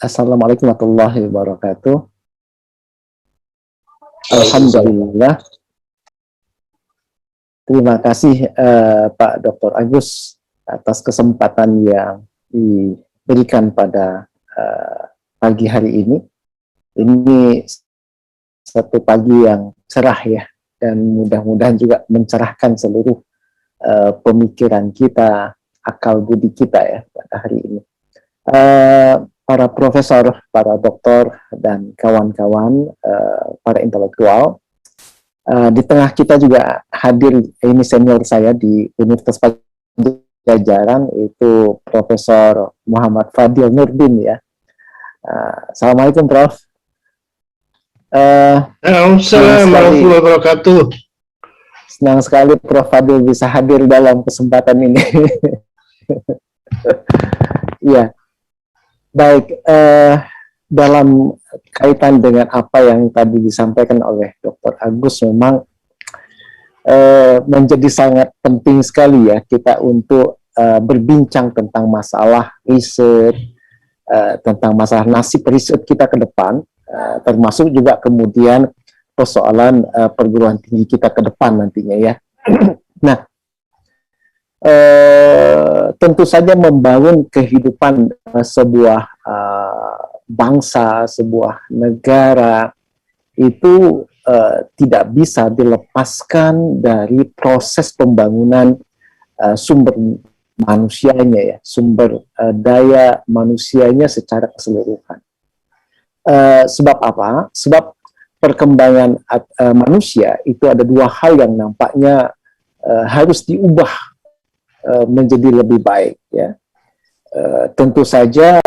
Assalamualaikum warahmatullahi wabarakatuh. Alhamdulillah. Terima kasih Pak Dr. Agus atas kesempatan yang diberikan pada pagi hari ini. Ini satu pagi yang cerah ya, dan mudah-mudahan juga mencerahkan seluruh pemikiran kita, akal budi kita ya pada hari ini. Para profesor, para doktor, dan kawan-kawan, para intelektual, di tengah kita juga hadir, ini senior saya di Universitas Pajajaran, itu Profesor Muhammad Fadil Nurdin ya. Assalamualaikum Prof. Assalamualaikum warahmatullahi wabarakatuh. Senang sekali Prof Fadil bisa hadir dalam kesempatan ini. Ya, baik. Dalam kaitan dengan apa yang tadi disampaikan oleh Dr. Agus, memang menjadi sangat penting sekali ya kita untuk berbincang tentang masalah riset, tentang masalah nasib riset kita ke depan, termasuk juga kemudian persoalan perguruan tinggi kita ke depan nantinya ya. Nah, tentu saja membangun kehidupan sebuah bangsa, sebuah negara itu tidak bisa dilepaskan dari proses pembangunan sumber manusianya ya, sumber daya manusianya secara keseluruhan. Sebab apa? Sebab perkembangan manusia itu ada dua hal yang nampaknya harus diubah menjadi lebih baik ya. Tentu saja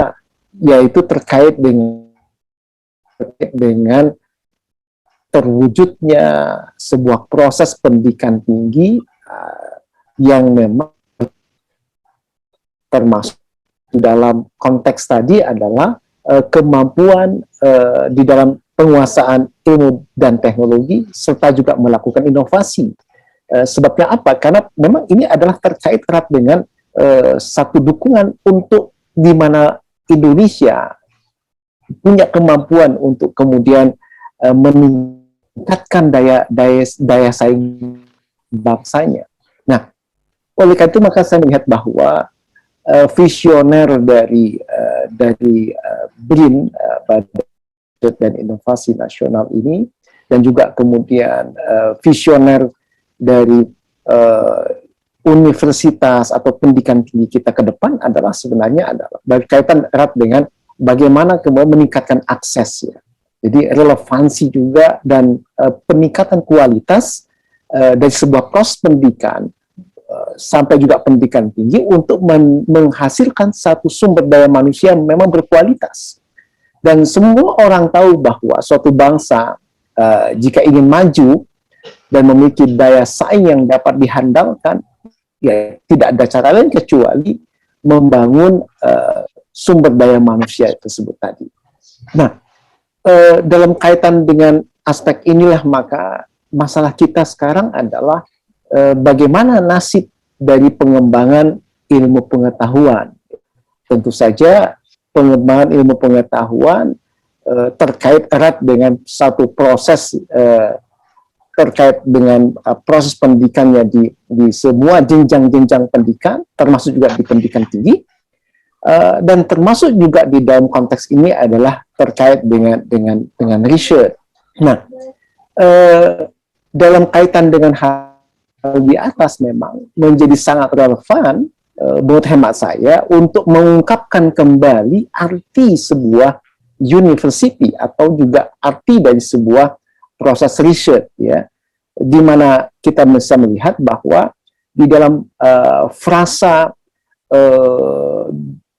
yaitu terkait dengan terwujudnya sebuah proses pendidikan tinggi yang memang termasuk di dalam konteks tadi adalah kemampuan di dalam penguasaan ilmu dan teknologi serta juga melakukan inovasi. Sebabnya apa? Karena memang ini adalah terkait erat dengan satu dukungan untuk di mana Indonesia punya kemampuan untuk kemudian meningkatkan daya saing bangsanya. Nah, oleh karena itu maka saya melihat bahwa visioner dari BRIN, Badan dan Inovasi Nasional ini, dan juga kemudian visioner dari universitas atau pendidikan tinggi kita ke depan adalah sebenarnya adalah berkaitan erat dengan bagaimana kemudian meningkatkan akses ya. Jadi relevansi juga dan peningkatan kualitas dari sebuah proses pendidikan sampai juga pendidikan tinggi untuk menghasilkan satu sumber daya manusia yang memang berkualitas. Dan semua orang tahu bahwa suatu bangsa jika ingin maju dan memiliki daya saing yang dapat dihandalkan, ya tidak ada cara lain kecuali membangun sumber daya manusia tersebut tadi. Nah, dalam kaitan dengan aspek inilah maka masalah kita sekarang adalah bagaimana nasib dari pengembangan ilmu pengetahuan. Tentu saja pengembangan ilmu pengetahuan terkait erat dengan satu proses terkait dengan proses pendidikannya di semua jenjang-jenjang pendidikan, termasuk juga di pendidikan tinggi, dan termasuk juga di dalam konteks ini adalah terkait dengan riset. Nah, dalam kaitan dengan hal di atas memang menjadi sangat relevan menurut hemat saya untuk mengungkapkan kembali arti sebuah university atau juga arti dari sebuah proses riset ya, di mana kita bisa melihat bahwa di dalam frasa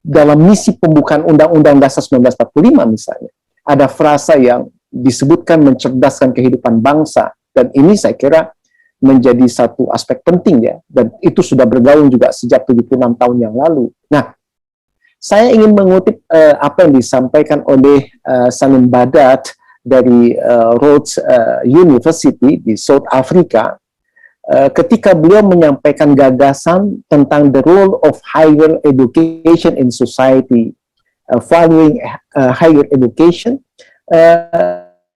dalam misi pembukaan Undang-Undang Dasar 1945 misalnya, ada frasa yang disebutkan mencerdaskan kehidupan bangsa, dan ini saya kira menjadi satu aspek penting ya, dan itu sudah bergaung juga sejak 76 tahun yang lalu. Nah, saya ingin mengutip apa yang disampaikan oleh Salim Badat dari Rhodes University di South Africa ketika beliau menyampaikan gagasan tentang the role of higher education in society. Valuing Higher Education,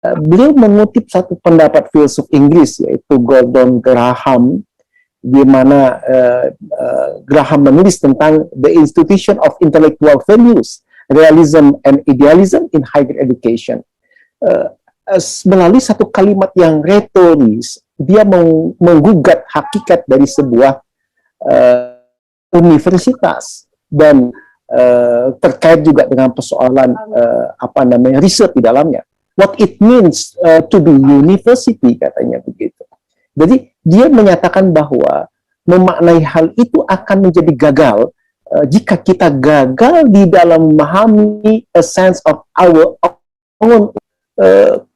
beliau mengutip satu pendapat filsuf Inggris, yaitu Gordon Graham, di mana Graham menulis tentang the institution of intellectual values, realism and idealism in higher education. Melalui satu kalimat yang retoris, dia menggugat hakikat dari sebuah universitas, dan terkait juga dengan persoalan riset di dalamnya. What it means to be university, katanya begitu. Jadi dia menyatakan bahwa memaknai hal itu akan menjadi gagal jika kita gagal di dalam memahami a sense of our own.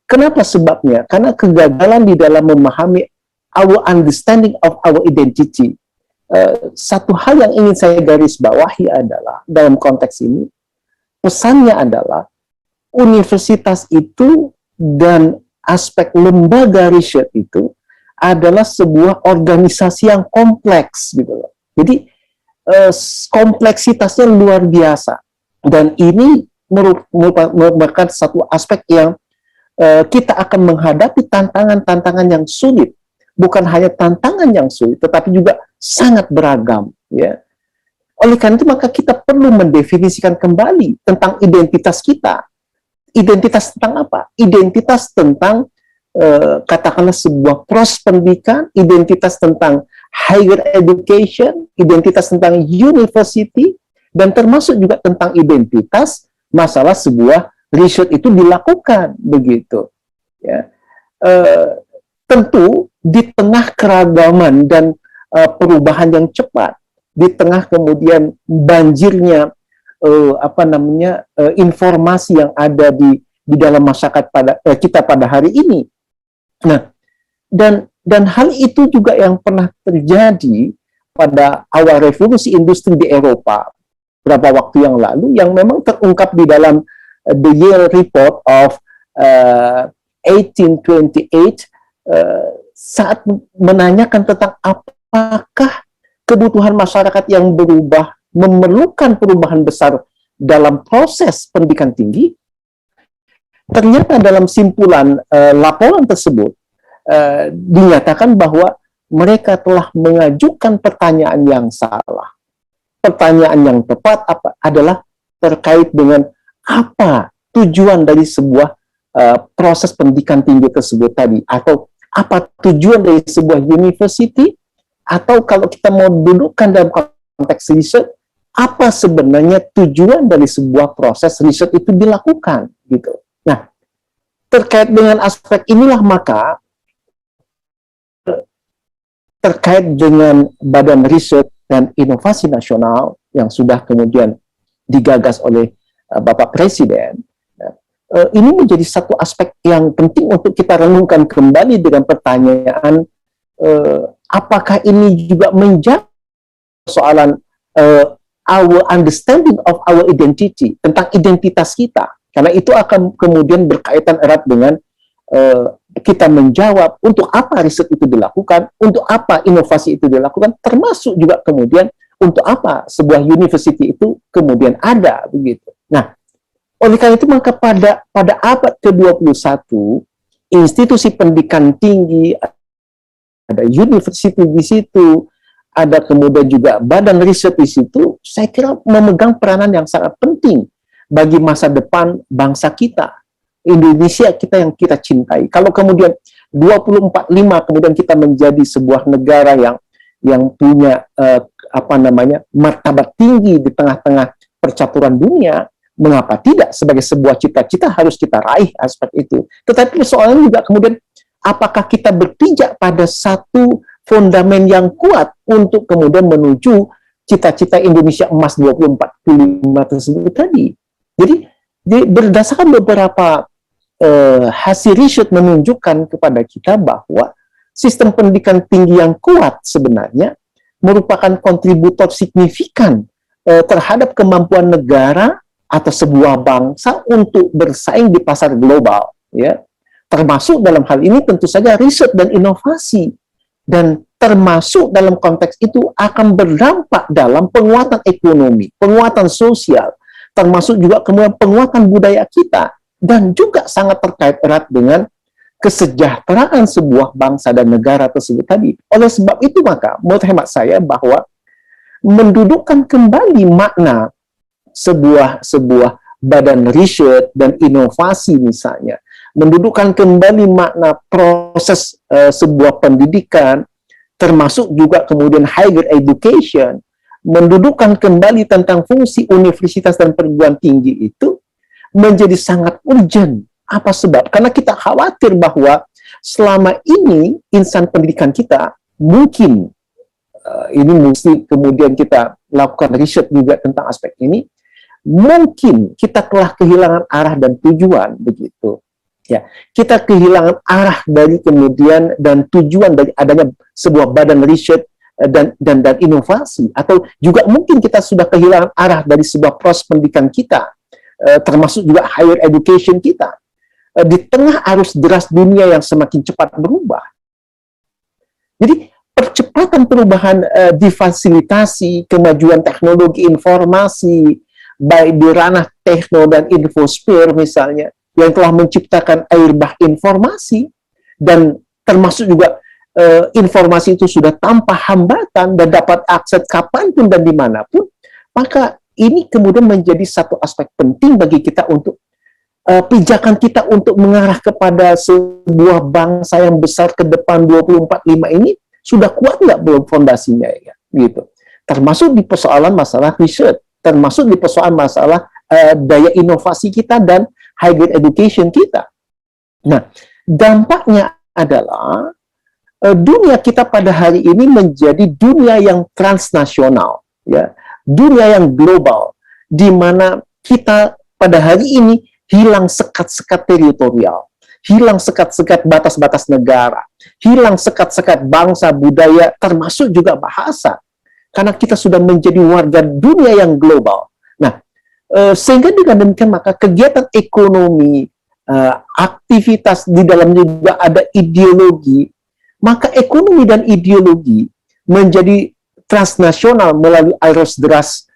Kenapa sebabnya? Karena kegagalan di dalam memahami our understanding of our identity. Satu hal yang ingin saya garis bawahi adalah, dalam konteks ini, pesannya adalah universitas itu dan aspek lembaga riset itu adalah sebuah organisasi yang kompleks, gitu loh. Jadi kompleksitasnya luar biasa, dan ini merupakan satu aspek yang kita akan menghadapi tantangan-tantangan yang sulit. Bukan hanya tantangan yang sulit, tetapi juga sangat beragam, ya. Oleh karena itu, maka kita perlu mendefinisikan kembali tentang identitas kita. Identitas tentang apa? Identitas tentang katakanlah sebuah proses pendidikan, identitas tentang higher education, identitas tentang university, dan termasuk juga tentang identitas masalah sebuah riset itu dilakukan, begitu, ya. Tentu di tengah keragaman dan perubahan yang cepat, di tengah kemudian banjirnya informasi yang ada di dalam masyarakat kita pada hari ini. Nah, dan hal itu juga yang pernah terjadi pada awal revolusi industri di Eropa beberapa waktu yang lalu, yang memang terungkap di dalam the Yale Report of 1828, saat menanyakan tentang apakah kebutuhan masyarakat yang berubah memerlukan perubahan besar dalam proses pendidikan tinggi. Ternyata dalam simpulan laporan tersebut dinyatakan bahwa mereka telah mengajukan pertanyaan yang salah. Pertanyaan yang tepat adalah terkait dengan apa tujuan dari sebuah proses pendidikan tinggi tersebut tadi, atau apa tujuan dari sebuah university, atau kalau kita mau dudukkan dalam konteks riset, apa sebenarnya tujuan dari sebuah proses riset itu dilakukan, gitu. Nah, terkait dengan aspek inilah maka terkait dengan Badan Riset dan Inovasi Nasional yang sudah kemudian digagas oleh Bapak Presiden, ini menjadi satu aspek yang penting untuk kita renungkan kembali dengan pertanyaan, apakah ini juga menjawab persoalan our understanding of our identity, tentang identitas kita. Karena itu akan kemudian berkaitan erat dengan kita menjawab untuk apa riset itu dilakukan, untuk apa inovasi itu dilakukan, termasuk juga kemudian untuk apa sebuah university itu kemudian ada, begitu. Nah, oleh karena itu maka pada abad ke-21, institusi pendidikan tinggi, ada university di situ, ada kemudian juga badan riset di situ, saya kira memegang peranan yang sangat penting bagi masa depan bangsa kita, Indonesia kita yang kita cintai. Kalau kemudian 2045 kemudian kita menjadi sebuah negara yang punya martabat tinggi di tengah-tengah percaturan dunia, mengapa tidak sebagai sebuah cita-cita harus kita raih aspek itu. Tetapi persoalannya juga kemudian apakah kita berpijak pada satu fondamen yang kuat untuk kemudian menuju cita-cita Indonesia emas 2045 tersebut tadi. Jadi berdasarkan beberapa hasil riset menunjukkan kepada kita bahwa sistem pendidikan tinggi yang kuat sebenarnya merupakan kontributor signifikan terhadap kemampuan negara atau sebuah bangsa untuk bersaing di pasar global, ya. Termasuk dalam hal ini tentu saja riset dan inovasi, dan termasuk dalam konteks itu akan berdampak dalam penguatan ekonomi, penguatan sosial, termasuk juga kemudian penguatan budaya kita, dan juga sangat terkait erat dengan kesejahteraan sebuah bangsa dan negara tersebut tadi. Oleh sebab itu maka, menurut hemat saya bahwa mendudukkan kembali makna sebuah badan riset dan inovasi misalnya, mendudukkan kembali makna proses sebuah pendidikan, termasuk juga kemudian higher education, mendudukkan kembali tentang fungsi universitas dan perguruan tinggi itu menjadi sangat urgent. Apa sebab? Karena kita khawatir bahwa selama ini insan pendidikan kita mungkin ini mesti kemudian kita lakukan riset juga tentang aspek ini, mungkin kita telah kehilangan arah dan tujuan begitu. Ya, kita kehilangan arah dari kemudian dan tujuan dari adanya sebuah badan riset dan inovasi, atau juga mungkin kita sudah kehilangan arah dari sebuah proses pendidikan kita, termasuk juga higher education kita, di tengah arus deras dunia yang semakin cepat berubah. Jadi percepatan perubahan difasilitasi kemajuan teknologi informasi baik di ranah tekno dan infosfer misalnya, yang telah menciptakan air bah informasi, dan termasuk juga informasi itu sudah tanpa hambatan dan dapat akses kapanpun dan dimanapun, maka ini kemudian menjadi satu aspek penting bagi kita untuk pijakan kita untuk mengarah kepada sebuah bangsa yang besar ke depan 2045 ini sudah kuat nggak belum fondasinya ya, gitu. Termasuk di persoalan masalah riset, termasuk di persoalan masalah daya inovasi kita dan higher education kita. Nah, dampaknya adalah dunia kita pada hari ini menjadi dunia yang transnasional, ya, dunia yang global, di mana kita pada hari ini hilang sekat-sekat teritorial, hilang sekat-sekat batas-batas negara, hilang sekat-sekat bangsa, budaya, termasuk juga bahasa, karena kita sudah menjadi warga dunia yang global. Nah, sehingga dengan demikian maka kegiatan ekonomi, aktivitas di dalamnya juga ada ideologi, maka ekonomi dan ideologi menjadi transnasional melalui arus deras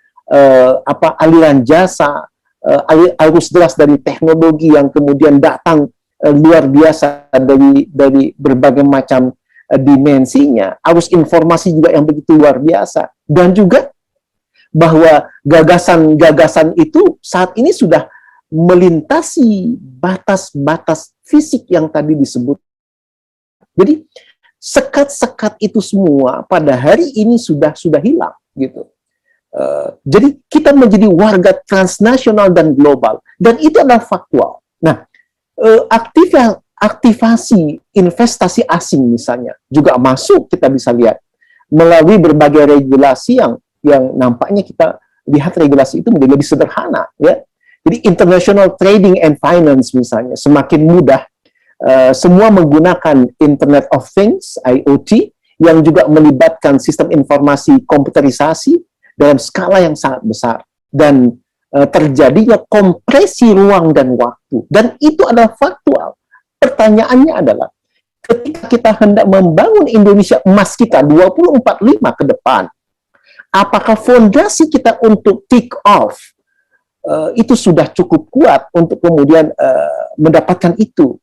aliran jasa, arus deras dari teknologi yang kemudian datang luar biasa dari berbagai macam dimensinya, arus informasi juga yang begitu luar biasa, dan juga bahwa gagasan-gagasan itu saat ini sudah melintasi batas-batas fisik yang tadi disebut. Jadi sekat-sekat itu semua pada hari ini sudah hilang gitu. Jadi kita menjadi warga transnasional dan global, dan itu adalah faktual. Nah, aktivasi investasi asing misalnya juga masuk, kita bisa lihat melalui berbagai regulasi yang nampaknya kita lihat regulasi itu menjadi lebih sederhana, ya. Jadi international trading and finance misalnya semakin mudah, semua menggunakan Internet of Things (IoT) yang juga melibatkan sistem informasi komputerisasi dalam skala yang sangat besar, dan terjadinya kompresi ruang dan waktu, dan itu adalah faktual. Pertanyaannya adalah, ketika kita hendak membangun Indonesia emas kita 2045 ke depan, apakah fondasi kita untuk take off itu sudah cukup kuat untuk kemudian mendapatkan itu?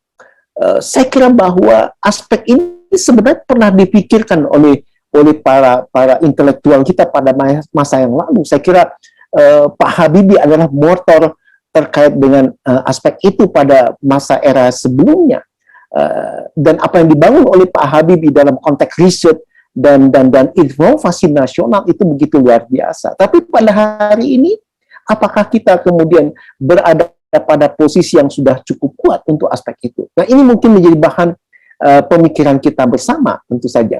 Saya kira bahwa aspek ini sebenarnya pernah dipikirkan oleh para intelektual kita pada masa yang lalu. Saya kira Pak Habibie adalah motor terkait dengan aspek itu pada masa era sebelumnya, dan apa yang dibangun oleh Pak Habibie dalam konteks riset dan inovasi nasional itu begitu luar biasa. Tapi pada hari ini, apakah kita kemudian berada pada posisi yang sudah cukup kuat untuk aspek itu? Nah, ini mungkin menjadi bahan pemikiran kita bersama, tentu saja.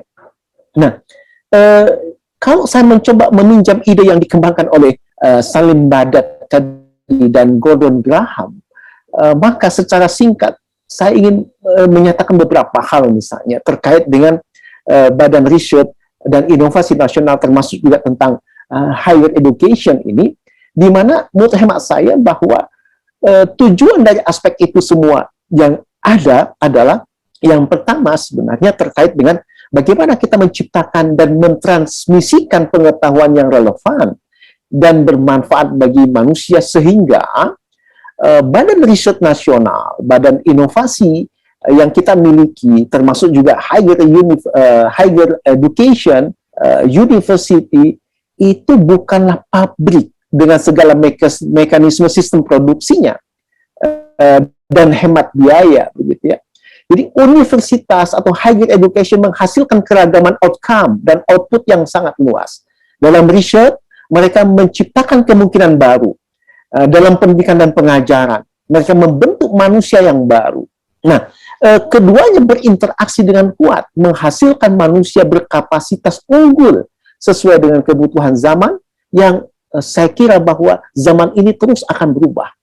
Nah, kalau saya mencoba meminjam ide yang dikembangkan oleh Salim Badat dan Gordon Graham, maka secara singkat saya ingin menyatakan beberapa hal misalnya terkait dengan Badan Riset dan Inovasi Nasional, termasuk juga tentang higher education ini, di mana menurut hemat saya bahwa tujuan dari aspek itu semua yang ada adalah yang pertama sebenarnya terkait dengan bagaimana kita menciptakan dan mentransmisikan pengetahuan yang relevan dan bermanfaat bagi manusia, sehingga Badan Riset Nasional, Badan Inovasi yang kita miliki, termasuk juga higher education university, itu bukanlah pabrik dengan segala mekanisme sistem produksinya dan hemat biaya, begitu ya. Jadi universitas atau higher education menghasilkan keragaman outcome dan output yang sangat luas. Dalam riset, mereka menciptakan kemungkinan baru. Dalam pendidikan dan pengajaran, mereka membentuk manusia yang baru. Nah, keduanya berinteraksi dengan kuat, menghasilkan manusia berkapasitas unggul sesuai dengan kebutuhan zaman yang saya kira bahwa zaman ini terus akan berubah.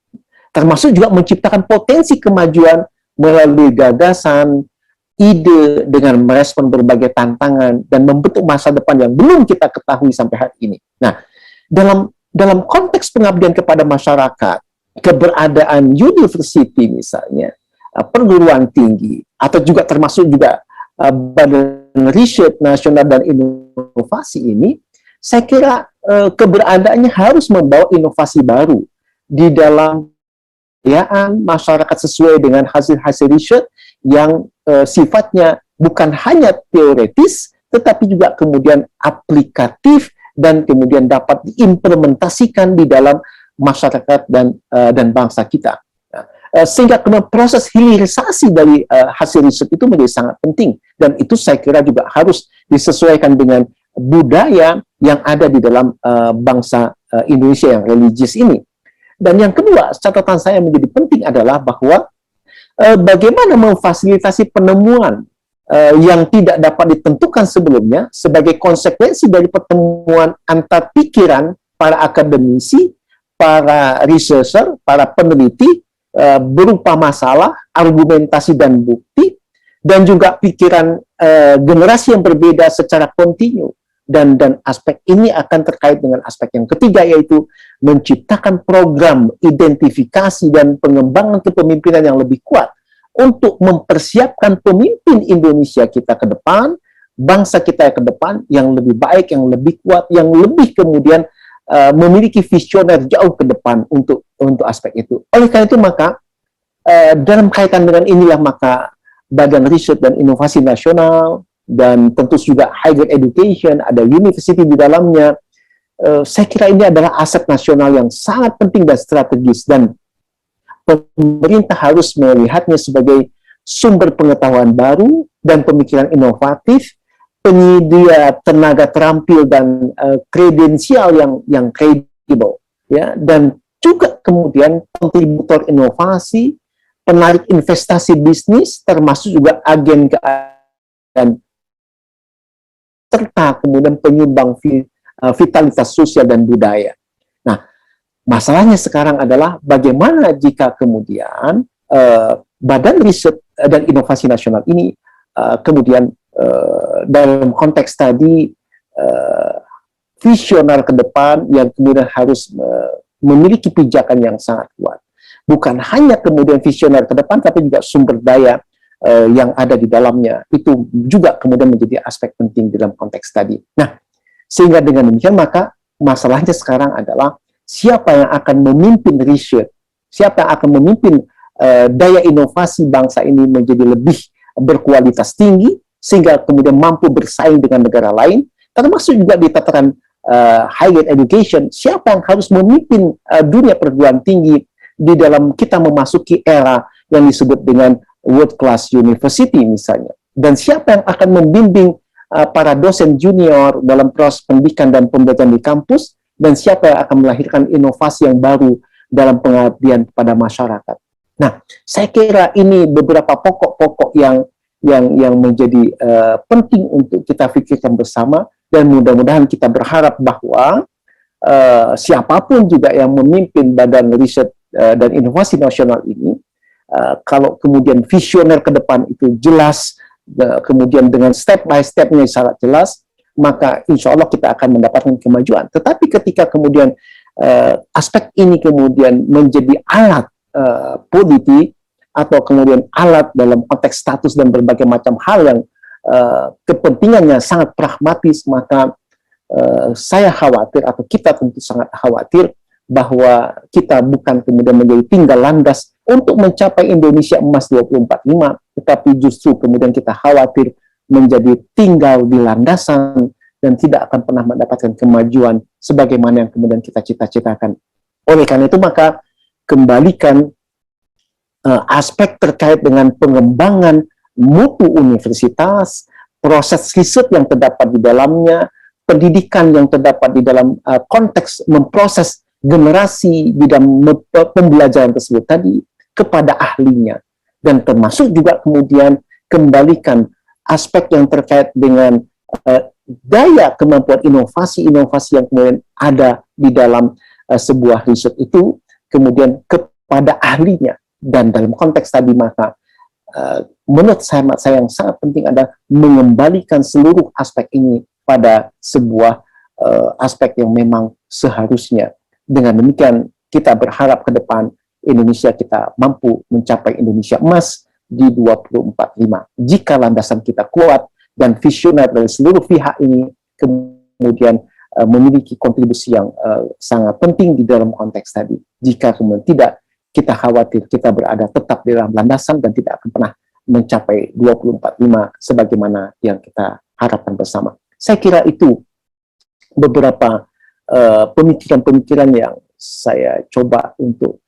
Termasuk juga menciptakan potensi kemajuan melalui gagasan, ide dengan merespon berbagai tantangan dan membentuk masa depan yang belum kita ketahui sampai hari ini. Nah, dalam konteks pengabdian kepada masyarakat, keberadaan university misalnya, perguruan tinggi, atau juga termasuk juga Badan Riset Nasional dan Inovasi ini, saya kira keberadaannya harus membawa inovasi baru di dalam masyarakat sesuai dengan hasil-hasil riset yang sifatnya bukan hanya teoretis, tetapi juga kemudian aplikatif dan kemudian dapat diimplementasikan di dalam masyarakat dan bangsa kita. Sehingga kemudian proses hilirisasi dari hasil riset itu menjadi sangat penting, dan itu saya kira juga harus disesuaikan dengan budaya yang ada di dalam bangsa Indonesia yang religius ini. Dan yang kedua, catatan saya yang menjadi penting adalah bahwa bagaimana memfasilitasi penemuan yang tidak dapat ditentukan sebelumnya sebagai konsekuensi dari pertemuan antar pikiran para akademisi, para researcher, para peneliti, berupa masalah, argumentasi dan bukti, dan juga pikiran generasi yang berbeda secara kontinu. Dan aspek ini akan terkait dengan aspek yang ketiga, yaitu menciptakan program identifikasi dan pengembangan kepemimpinan yang lebih kuat untuk mempersiapkan pemimpin Indonesia kita ke depan, bangsa kita ke depan yang lebih baik, yang lebih kuat, yang lebih kemudian memiliki visioner jauh ke depan untuk aspek itu. Oleh karena itu maka dalam kaitan dengan inilah maka Badan Riset dan Inovasi Nasional dan tentu juga higher education, ada university di dalamnya, saya kira ini adalah aset nasional yang sangat penting dan strategis, dan pemerintah harus melihatnya sebagai sumber pengetahuan baru dan pemikiran inovatif, penyedia tenaga terampil dan kredensial yang kredibel, ya, dan juga kemudian kontributor inovasi, penarik investasi bisnis, termasuk juga agen dan serta kemudian penyumbang vitalitas sosial dan budaya. Nah, masalahnya sekarang adalah bagaimana jika kemudian Badan Riset dan Inovasi Nasional ini kemudian dalam konteks tadi visioner ke depan yang kemudian harus memiliki pijakan yang sangat kuat. Bukan hanya kemudian visioner ke depan, tapi juga sumber daya yang ada di dalamnya. Itu juga kemudian menjadi aspek penting dalam konteks tadi. Nah, sehingga dengan demikian maka masalahnya sekarang adalah siapa yang akan memimpin riset, siapa yang akan memimpin daya inovasi bangsa ini menjadi lebih berkualitas tinggi, sehingga kemudian mampu bersaing dengan negara lain, termasuk juga di tataran higher education, siapa yang harus memimpin dunia perguruan tinggi di dalam kita memasuki era yang disebut dengan world class university misalnya, dan siapa yang akan membimbing para dosen junior dalam proses pendidikan dan pembelajaran di kampus, dan siapa yang akan melahirkan inovasi yang baru dalam pengabdian pada masyarakat. Nah, saya kira ini beberapa pokok-pokok yang menjadi penting untuk kita pikirkan bersama, dan mudah-mudahan kita berharap bahwa siapapun juga yang memimpin Badan Riset dan Inovasi Nasional ini, kalau kemudian visioner ke depan itu jelas, kemudian dengan step by step-nya sangat jelas, maka insya Allah kita akan mendapatkan kemajuan. Tetapi ketika kemudian aspek ini kemudian menjadi alat politik, atau kemudian alat dalam konteks status dan berbagai macam hal yang kepentingannya sangat pragmatis, maka saya khawatir, atau kita tentu sangat khawatir, bahwa kita bukan kemudian menjadi tinggal landas untuk mencapai Indonesia Emas 2045, tetapi justru kemudian kita khawatir menjadi tinggal di landasan dan tidak akan pernah mendapatkan kemajuan sebagaimana yang kemudian kita cita-citakan. Oleh karena itu, maka kembalikan aspek terkait dengan pengembangan mutu universitas, proses riset yang terdapat di dalamnya, pendidikan yang terdapat di dalam konteks memproses generasi di dalam pembelajaran tersebut tadi kepada ahlinya, dan termasuk juga kemudian kembalikan aspek yang terkait dengan daya kemampuan inovasi-inovasi yang kemudian ada di dalam sebuah riset itu kemudian kepada ahlinya. Dan dalam konteks tadi, maka menurut saya yang sangat penting adalah mengembalikan seluruh aspek ini pada sebuah aspek yang memang seharusnya. Dengan demikian kita berharap ke depan Indonesia kita mampu mencapai Indonesia Emas di 2045. Jika landasan kita kuat dan visioner dari seluruh pihak ini kemudian memiliki kontribusi yang sangat penting di dalam konteks tadi. Jika kemudian tidak, kita khawatir kita berada tetap di dalam landasan dan tidak akan pernah mencapai 2045 sebagaimana yang kita harapkan bersama. Saya kira itu beberapa pemikiran-pemikiran yang saya coba untuk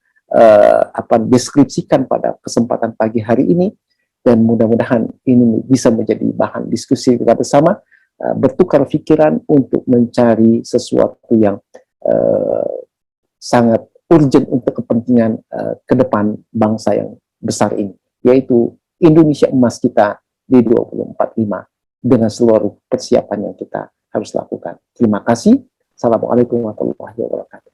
deskripsikan pada kesempatan pagi hari ini, dan mudah-mudahan ini bisa menjadi bahan diskusi kita bersama, bertukar pikiran untuk mencari sesuatu yang sangat urgent untuk kepentingan ke depan bangsa yang besar ini, yaitu Indonesia Emas kita di 2045 dengan seluruh persiapan yang kita harus lakukan. Terima kasih. Assalamualaikum warahmatullahi wabarakatuh.